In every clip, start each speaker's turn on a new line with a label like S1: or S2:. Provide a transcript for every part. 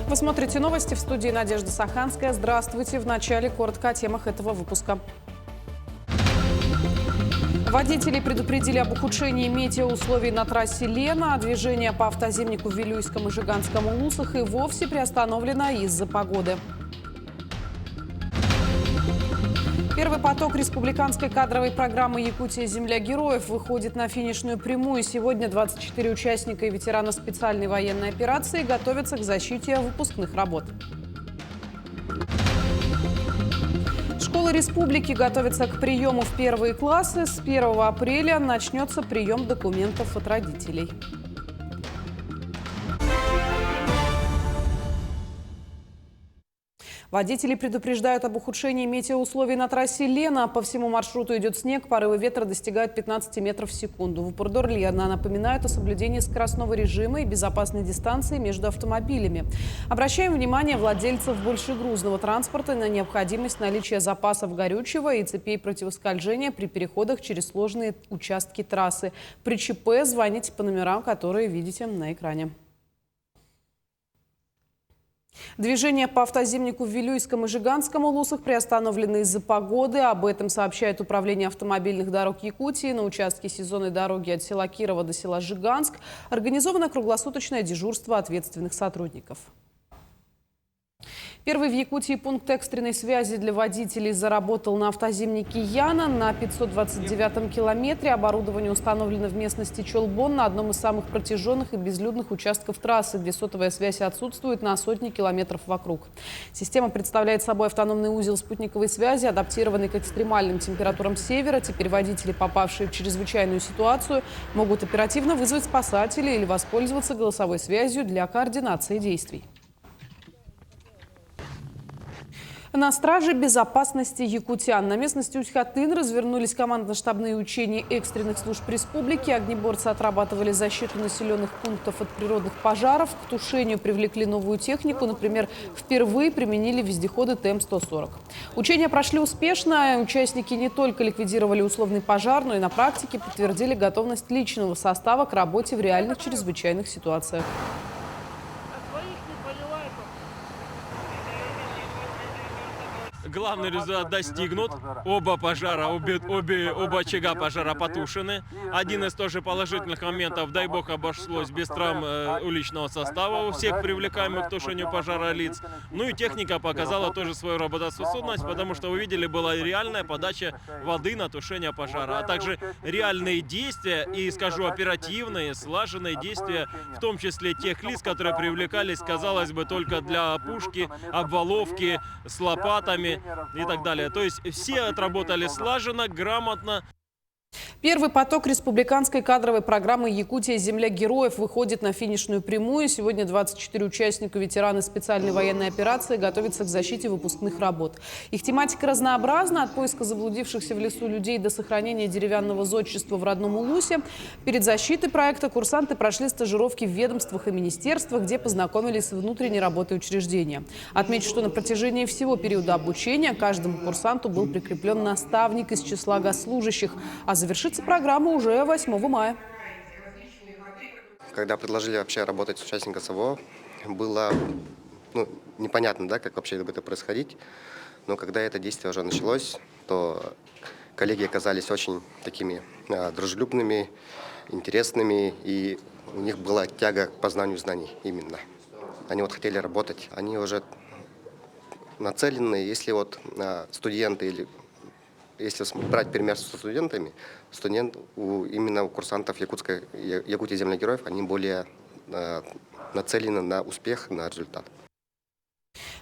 S1: Вы смотрите новости, в студии Надежда Саханская. Здравствуйте. В начале коротко о темах этого выпуска. Водителей предупредили об ухудшении метеоусловий на трассе Лена. Движение по автоземнику в Вилюйском и Жиганском улусах и вовсе приостановлено из-за погоды. Первый поток республиканской кадровой программы «Якутия. Земля героев» выходит на финишную прямую. Сегодня 24 участника и ветерана специальной военной операции готовятся к защите выпускных работ. Школы республики готовятся к приему в первые классы. С 1 апреля начнется прием документов от родителей. Водители предупреждают об ухудшении метеоусловий на трассе Лена. По всему маршруту идет снег, порывы ветра достигают 15 метров в секунду. В Упордор Лена напоминают о соблюдении скоростного режима и безопасной дистанции между автомобилями. Обращаем внимание владельцев большегрузного транспорта на необходимость наличия запасов горючего и цепей противоскольжения при переходах через сложные участки трассы. При ЧП звоните по номерам, которые видите на экране. Движение по автоземнику в Вилюйском и Жиганском улусах приостановлено из-за погоды. Об этом сообщает Управление автомобильных дорог Якутии. На участке сезонной дороги от села Кирово до села Жиганск организовано круглосуточное дежурство ответственных сотрудников. Первый в Якутии пункт экстренной связи для водителей заработал на автоземнике Яна. На 529-м километре оборудование установлено в местности Чолбон, на одном из самых протяженных и безлюдных участков трассы, где сотовая связь отсутствует на сотни километров вокруг. Система представляет собой автономный узел спутниковой связи, адаптированный к экстремальным температурам севера. Теперь водители, попавшие в чрезвычайную ситуацию, могут оперативно вызвать спасателей или воспользоваться голосовой связью для координации действий. На страже безопасности якутян. На местности Усть-Хатын развернулись командно-штабные учения экстренных служб республики. Огнеборцы отрабатывали защиту населенных пунктов от природных пожаров. К тушению привлекли новую технику. Например, впервые применили вездеходы ТМ-140. Учения прошли успешно. Участники не только ликвидировали условный пожар, но и на практике подтвердили готовность личного состава к работе в реальных чрезвычайных ситуациях.
S2: Главный результат достигнут. Оба пожара, оба очага пожара потушены. Один из тоже положительных моментов, дай бог, обошлось без травм уличного состава у всех привлекаемых к тушению пожара лиц. Ну и техника показала тоже свою работоспособность, потому что вы видели, была реальная подача воды на тушение пожара, а также реальные действия и, скажу, оперативные, слаженные действия, в том числе тех лиц, которые привлекались, казалось бы, только для опушки, обваловки, с лопатами и так далее. То есть все отработали слаженно, грамотно.
S1: Первый поток республиканской кадровой программы «Якутия. Земля героев» выходит на финишную прямую. Сегодня 24 участника, ветераны специальной военной операции, готовятся к защите выпускных работ. Их тематика разнообразна, от поиска заблудившихся в лесу людей до сохранения деревянного зодчества в родном Улусе. Перед защитой проекта курсанты прошли стажировки в ведомствах и министерствах, где познакомились с внутренней работой учреждения. Отмечу, что на протяжении всего периода обучения каждому курсанту был прикреплен наставник из числа госслужащих, а завершится программа уже 8 мая.
S3: Когда предложили вообще работать с участником СВО, было непонятно, да, как вообще это происходить. Но когда это действие уже началось, то коллеги оказались очень такими дружелюбными, интересными, и у них была тяга к познанию знаний именно. Они вот хотели работать, они уже нацелены, если вот студенты или если брать пример со студентами, именно у курсантов Якутия Земля героев, они более нацелены на успех, на результат.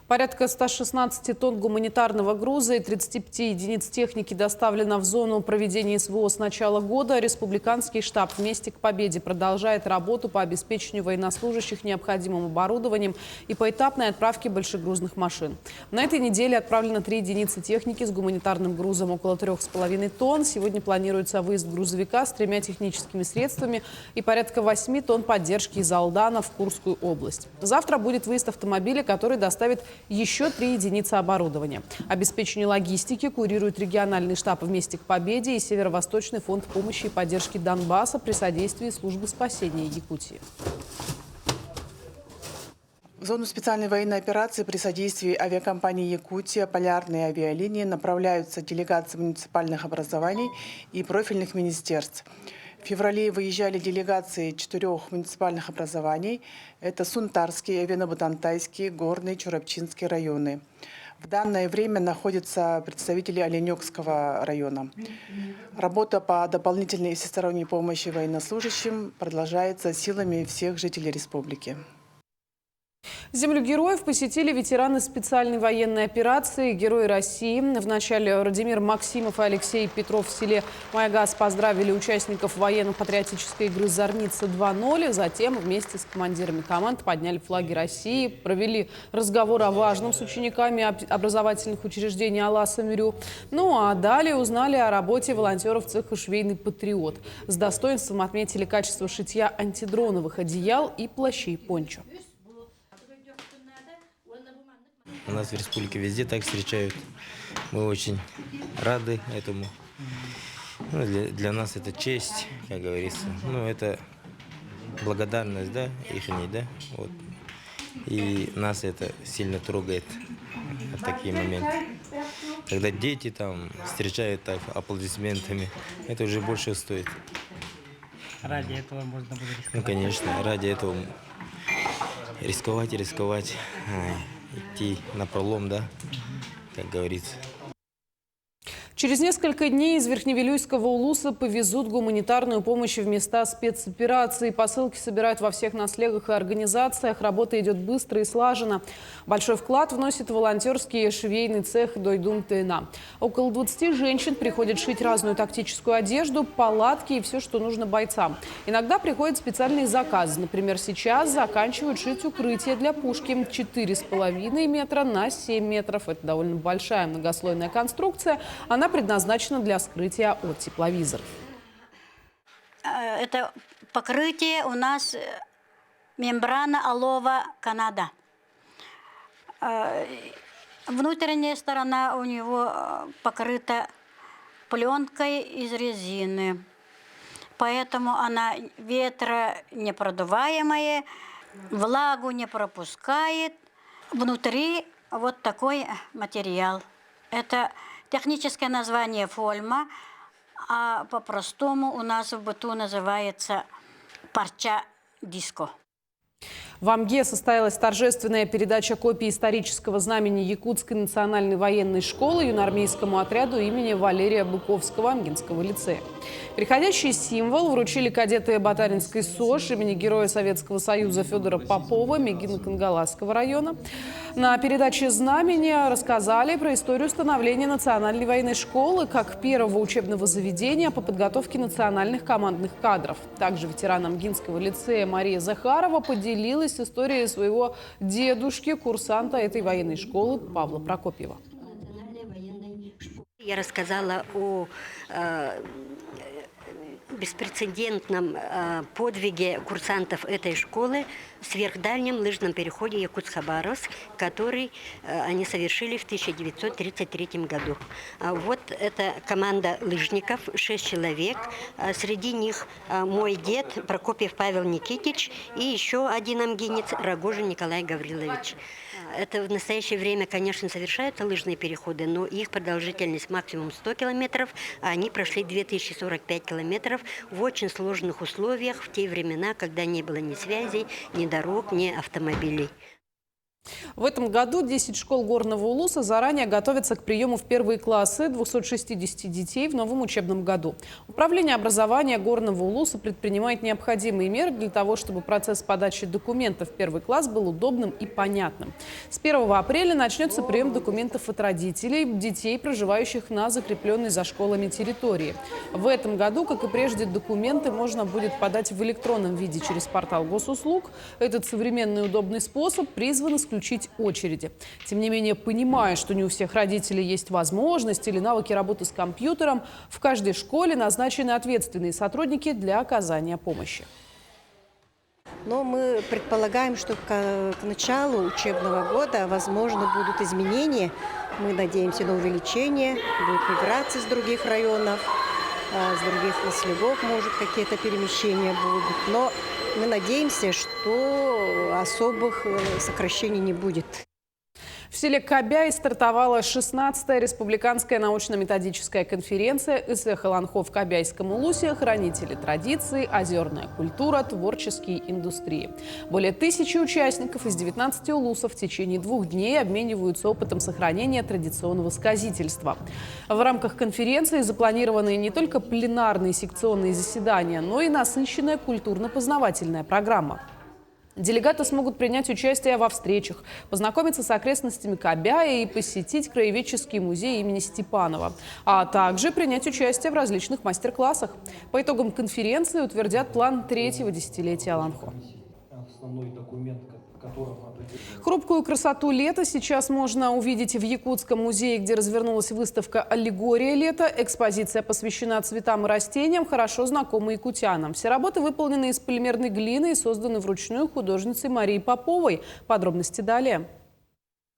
S1: Порядка 116 тонн гуманитарного груза и 35 единиц техники доставлено в зону проведения СВО с начала года. Республиканский штаб «Вместе к победе» продолжает работу по обеспечению военнослужащих необходимым оборудованием и поэтапной отправке большегрузных машин. На этой неделе отправлено 3 единицы техники с гуманитарным грузом около 3,5 тонн. Сегодня планируется выезд грузовика с 3 техническими средствами и порядка 8 тонн поддержки из Алдана в Курскую область. Завтра будет выезд автомобиля, который доставит еще 3 единицы оборудования. Обеспечение логистики курирует региональный штаб «Вместе к победе» и Северо-Восточный фонд помощи и поддержки Донбасса при содействии службы спасения Якутии.
S4: В зону специальной военной операции при содействии авиакомпании «Якутия» полярные авиалинии направляются делегации муниципальных образований и профильных министерств. В феврале выезжали делегации 4 муниципальных образований. Это Сунтарский, Авино-Бутантайский, Горный, Чурапчинский районы. В данное время находятся представители Оленёкского района. Работа по дополнительной и всесторонней помощи военнослужащим продолжается силами всех жителей республики.
S1: Землю героев посетили ветераны специальной военной операции «Герои России». Вначале Радимир Максимов и Алексей Петров в селе Майгаз поздравили участников военно-патриотической игры «Зорница 2.0». Затем вместе с командирами команд подняли флаги России, провели разговор о важном с учениками образовательных учреждений Аласа-Мюрю. Ну а далее узнали о работе волонтеров цеха «Швейный патриот». С достоинством отметили качество шитья антидроновых одеял и плащей пончо.
S5: У нас в республике везде так встречают. Мы очень рады этому. Ну, для нас это честь, как говорится. Ну, это благодарность, да, ихней, да. Вот. И нас это сильно трогает в такие моменты. Когда дети там встречают так аплодисментами, это уже больше стоит.
S6: Ради этого можно было рисковать?
S5: Ну, конечно, ради этого рисковать, идти напролом, да, как говорится.
S1: Через несколько дней из Верхневилюйского Улуса повезут гуманитарную помощь в места спецоперации. Посылки собирают во всех наслегах и организациях. Работа идет быстро и слаженно. Большой вклад вносит волонтерский швейный цех «Дойдум ТНА». Около 20 женщин приходят шить разную тактическую одежду, палатки и все, что нужно бойцам. Иногда приходят специальные заказы. Например, сейчас заканчивают шить укрытие для пушки 4,5 метра на 7 метров. Это довольно большая многослойная конструкция. Она предназначена для скрытия от тепловизоров.
S7: Это покрытие у нас мембрана олова Канада. Внутренняя сторона у него покрыта пленкой из резины. Поэтому она ветронепродуваемая, влагу не пропускает. Внутри вот такой материал. Это техническое название фольма, а по-простому у нас в быту называется парча диско.
S1: В Амге состоялась торжественная передача копии исторического знамени Якутской национальной военной школы юноармейскому отряду имени Валерия Быковского Амгинского лицея. Переходящий символ вручили кадеты Батаринской СОЖ имени Героя Советского Союза Федора Попова Мегино-Кангаласского района. На передаче знамени рассказали про историю становления Национальной военной школы как первого учебного заведения по подготовке национальных командных кадров. Также ветеран Амгинского лицея Мария Захарова поделилась историей своего дедушки, курсанта этой военной школы Павла Прокопьева.
S8: Я рассказала о беспрецедентном подвиге курсантов этой школы в сверхдальнем лыжном переходе Якутск-Хабаровск, который они совершили в 1933 году. Вот эта команда лыжников, 6 человек. Среди них мой дед Прокопьев Павел Никитич и еще один амгинец Рогожин Николай Гаврилович. Это в настоящее время, конечно, совершаются лыжные переходы, но их продолжительность максимум 100 километров, а они прошли 2045 километров в очень сложных условиях в те времена, когда не было ни связей, ни дорог, ни автомобилей.
S1: В этом году 10 школ Горного Улуса заранее готовятся к приему в первые классы 260 детей в новом учебном году. Управление образования Горного Улуса предпринимает необходимые меры для того, чтобы процесс подачи документов в первый класс был удобным и понятным. С 1 апреля начнется прием документов от родителей детей, проживающих на закрепленной за школами территории. В этом году, как и прежде, документы можно будет подать в электронном виде через портал госуслуг. Этот современный и удобный способ призван исключить очереди. Тем не менее, понимая, что не у всех родителей есть возможность или навыки работы с компьютером, в каждой школе назначены ответственные сотрудники для оказания помощи.
S9: Но мы предполагаем, что к началу учебного года, возможно, будут изменения. Мы надеемся на увеличение, будут миграции с других районов. с других слегов, может, какие-то перемещения будут. Но мы надеемся, что особых сокращений не будет.
S1: В селе Кобяй стартовала 16-я республиканская научно-методическая конференция «Эссе Халанхо в Кобяйском улусе. Хранители традиций, озерная культура, творческие индустрии». Более 1000 участников из 19 улусов в течение 2 дней обмениваются опытом сохранения традиционного сказительства. В рамках конференции запланированы не только пленарные секционные заседания, но и насыщенная культурно-познавательная программа. Делегаты смогут принять участие во встречах, познакомиться с окрестностями Кобяя и посетить краеведческий музей имени Степанова, а также принять участие в различных мастер-классах. По итогам конференции утвердят план 3-го десятилетия Аланхо. Хрупкую красоту лета сейчас можно увидеть в Якутском музее, где развернулась выставка «Аллегория лета». Экспозиция посвящена цветам и растениям, хорошо знакомой якутянам. Все работы выполнены из полимерной глины и созданы вручную художницей Марией Поповой. Подробности далее.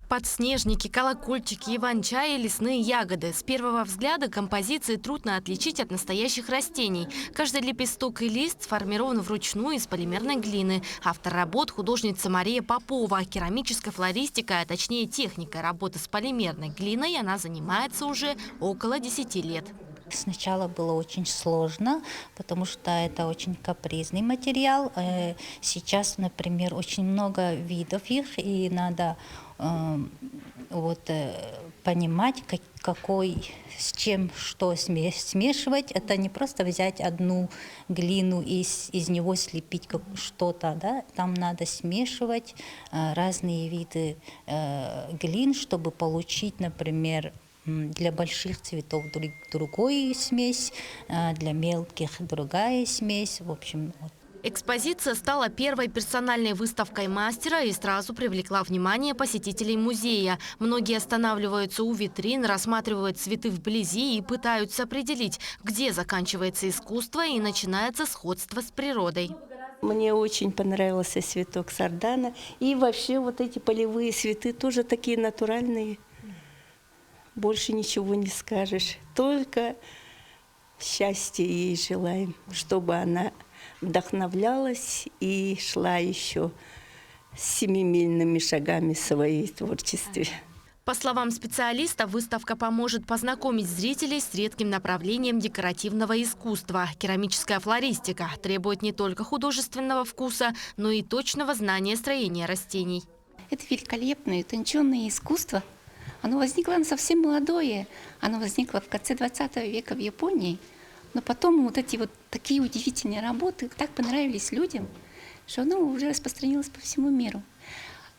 S10: Подснежники, колокольчики, иван-чай и лесные ягоды. С первого взгляда композиции трудно отличить от настоящих растений. Каждый лепесток и лист сформирован вручную из полимерной глины. Автор работ – художница Мария Попова. Керамическая флористика, а точнее техника работы с полимерной глиной, она занимается уже около 10 лет.
S11: Сначала было очень сложно, потому что это очень капризный материал. Сейчас, например, очень много видов их, и надо понимать, какой, с чем, что смешивать. Это не просто взять одну глину и из него слепить что-то, да? Там надо смешивать разные виды глин, чтобы получить, например, для больших цветов другую смесь, для мелких другая смесь. В общем, вот.
S10: Экспозиция стала первой персональной выставкой мастера и сразу привлекла внимание посетителей музея. Многие останавливаются у витрин, рассматривают цветы вблизи и пытаются определить, где заканчивается искусство и начинается сходство с природой.
S12: Мне очень понравился цветок сардана. И вообще вот эти полевые цветы тоже такие натуральные. Больше ничего не скажешь. Только счастья ей желаем, чтобы она вдохновлялась и шла еще семимильными шагами в своей творчестве.
S10: По словам специалиста, выставка поможет познакомить зрителей с редким направлением декоративного искусства. Керамическая флористика требует не только художественного вкуса, но и точного знания строения растений.
S13: Это великолепное, утонченное искусство. Оно возникло совсем молодое. Оно возникло в конце 20 века в Японии. Но потом вот эти вот такие удивительные работы так понравились людям, что оно уже распространилось по всему миру.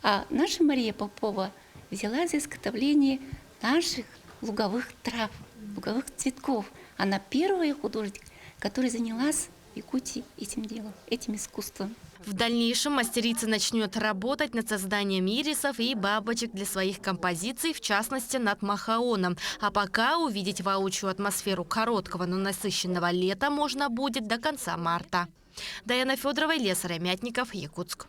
S13: А наша Мария Попова взяла за изготовление наших луговых трав, луговых цветков. Она первая художник, которая занялась в Якутии этим делом, этим искусством.
S10: В дальнейшем мастерица начнет работать над созданием ирисов и бабочек для своих композиций, в частности над махаоном. А пока увидеть воочию атмосферу короткого, но насыщенного лета можно будет до конца марта. Даяна Федорова, Лесарь Мятников, Якутск.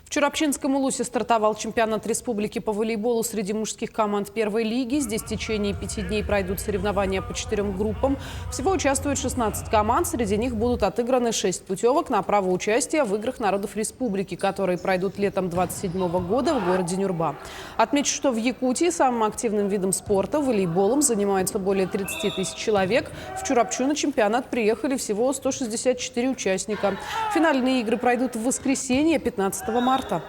S1: В Чурапчинском улусе стартовал чемпионат республики по волейболу среди мужских команд первой лиги. Здесь в течение 5 дней пройдут соревнования по 4 группам. Всего участвует 16 команд. Среди них будут отыграны 6 путевок на право участия в играх народов республики, которые пройдут летом 2027 года в городе Нюрба. Отмечу, что в Якутии самым активным видом спорта, волейболом, занимается более 30 тысяч человек. В Чурапчу на чемпионат приехали всего 164 участника. Финальные игры пройдут в воскресенье, 15 марта.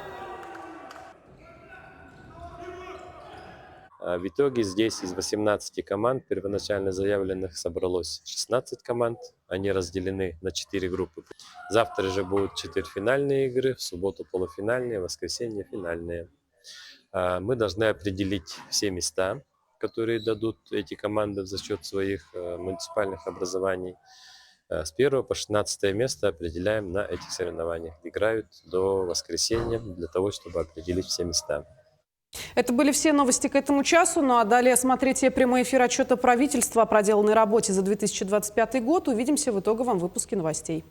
S14: В итоге здесь из 18 команд первоначально заявленных собралось 16 команд. Они разделены на 4 группы. Завтра же будут четвертьфинальные игры, в субботу полуфинальные, в воскресенье финальные. Мы должны определить все места, которые дадут эти команды за счет своих муниципальных образований. С 1 по 16 место определяем на этих соревнованиях. Играют до воскресенья для того, чтобы определить все места.
S1: Это были все новости к этому часу. Ну а далее смотрите прямой эфир отчета правительства о проделанной работе за 2025 год. Увидимся в итоговом выпуске новостей.